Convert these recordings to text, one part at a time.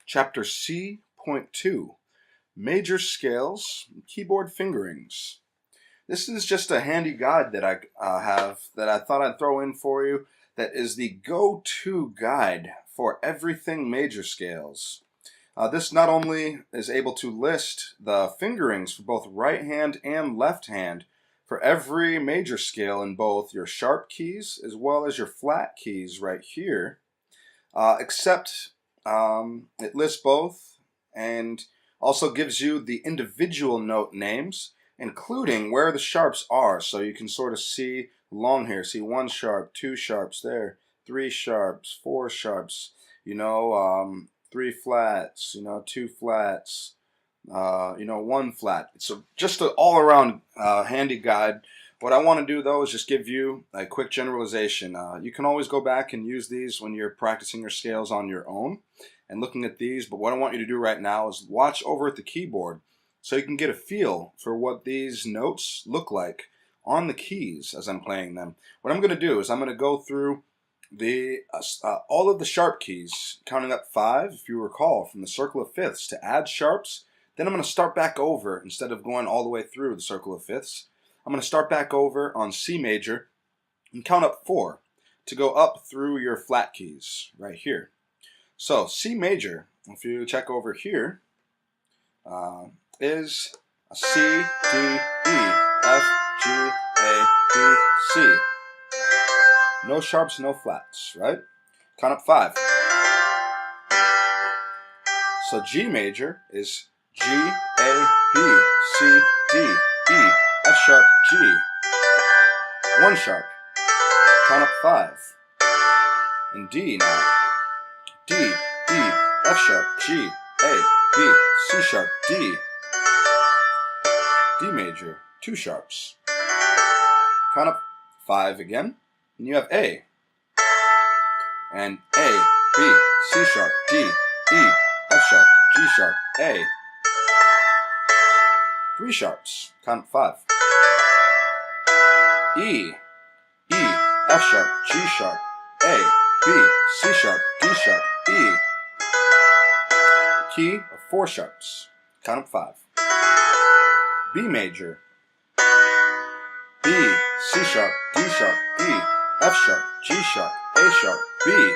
Chapter C.2 Major Scales, Keyboard Fingerings. This is just a handy guide that I have that I thought I'd throw in for you that is the go-to guide for everything major scales. This not only is able to list the fingerings for both right hand and left hand for every major scale in both your sharp keys as well as your flat keys right here, except it lists both and also gives you the individual note names, including where the sharps are, so you can sort of see along here. See one sharp, two sharps there, three sharps, four sharps, three flats, two flats, one flat. It's just an all-around handy guide. What I want to do though is just give you a quick generalization. You can always go back and use these when you're practicing your scales on your own and looking at these, but what I want you to do right now is watch over at the keyboard so you can get a feel for what these notes look like on the keys as I'm playing them. What I'm going to do is I'm going to go through the all of the sharp keys, counting up 5, if you recall, from the circle of fifths to add sharps. Then I'm going to start back over instead of going all the way through the circle of fifths. I'm going to start back over on C major and count up 4 to go up through your flat keys right here. So C major, if you check over here, is a C, D, E, F, G, A, B, C. No sharps, no flats, right? Count up 5. So G major is G, A, B, C, D, E, F sharp, G. 1 sharp. Count up 5. And D now. D, E, F sharp, G, A, B, C sharp, D. D major, 2 sharps. Count up 5 again, and you have A. And A, B, C sharp, D, E, F sharp, G sharp, A. 3 sharps. Count up 5. E, F sharp, G sharp, A, B, C sharp, D sharp, E. A key of 4 sharps. Count up 5. B major. B, C sharp, D sharp, E, F sharp, G sharp, A sharp, B.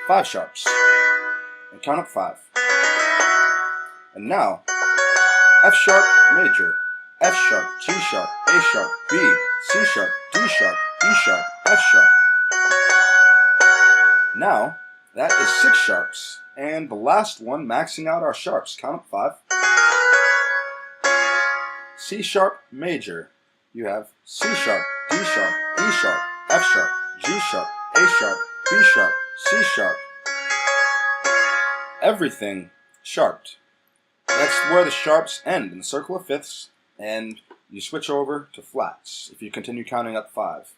5 sharps. And count up 5. And now, F sharp major, F sharp, G sharp, A sharp, B, C sharp, D sharp, E sharp, F sharp. Now, that is 6 sharps, and the last one maxing out our sharps. Count up 5. C sharp major. You have C sharp, D sharp, E sharp, F sharp, G sharp, A sharp, B sharp, C sharp. Everything sharped. That's where the sharps end in the circle of fifths, and you switch over to flats if you continue counting up 5.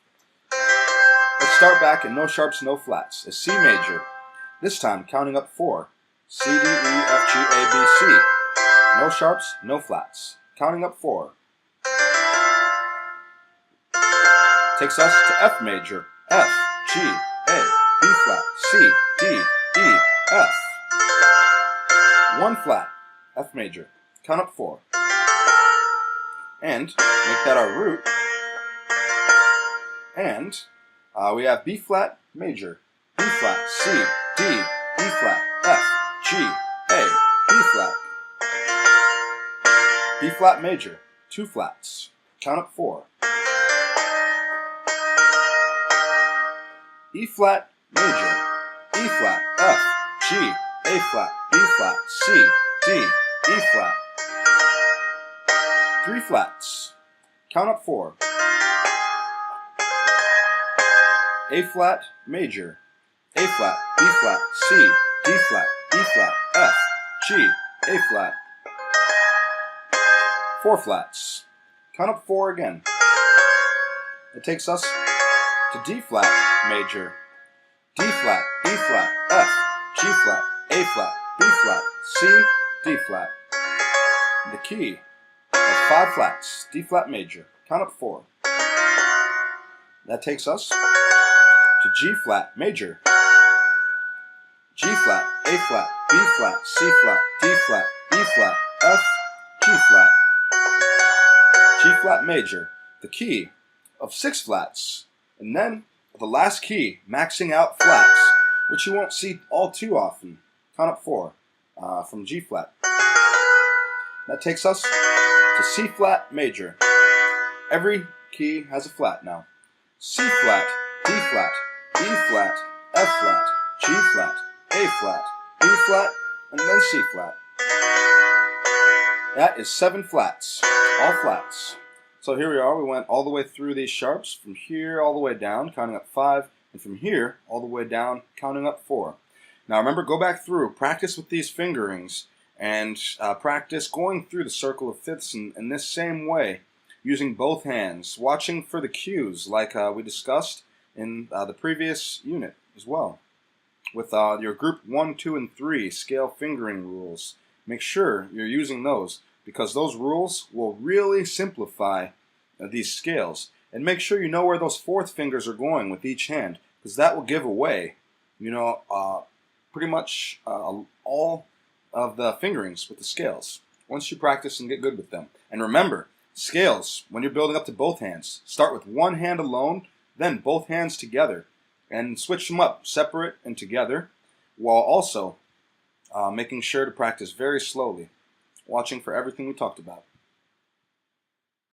Let's start back in no sharps, no flats. A C major. This time counting up 4. C, D, E, F, G, A, B, C. No sharps, no flats. Counting up 4. Takes us to F major. F, G, A, B flat, C, D, E, F. 1 flat. F major. Count up 4. And make that our root. And we have B flat major, B flat, C, D, E flat, F, G, A, B flat. B flat major, 2 flats. Count up 4. E flat major, E flat, F, G, A flat, B flat, C, D, E flat. 3 flats. Count up 4. A flat major, A flat, B flat, C, D flat, E flat, F, G, A flat. 4 flats. Count up 4 again. It takes us to D flat major, D flat, E flat, F, G flat, A flat, B flat, C, D flat. The key of 5 flats, D flat major. Count up 4. That takes us to G flat major, G flat, A flat, B flat, C flat, D flat, E flat, F, G flat. G flat major, the key of 6 flats. And then the last key, maxing out flats, which you won't see all too often. Count up 4 from G flat. That takes us to C flat major. Every key has a flat now. C flat, D flat, E flat, F flat, G flat, A flat, B flat, and then C flat. That is 7 flats, all flats. So here we are, we went all the way through these sharps, from here all the way down, counting up 5, and from here all the way down, counting up 4. Now remember, go back through, practice with these fingerings, and practice going through the circle of fifths in this same way, using both hands, watching for the cues like we discussed in the previous unit as well. With your group 1, 2, and 3 scale fingering rules, make sure you're using those, because those rules will really simplify these scales. And make sure you know where those fourth fingers are going with each hand, because that will give away, pretty much all of the fingerings with the scales once you practice and get good with them. And remember, scales, when you're building up to both hands, start with one hand alone, then both hands together, and switch them up, separate and together, while also making sure to practice very slowly, watching for everything we talked about.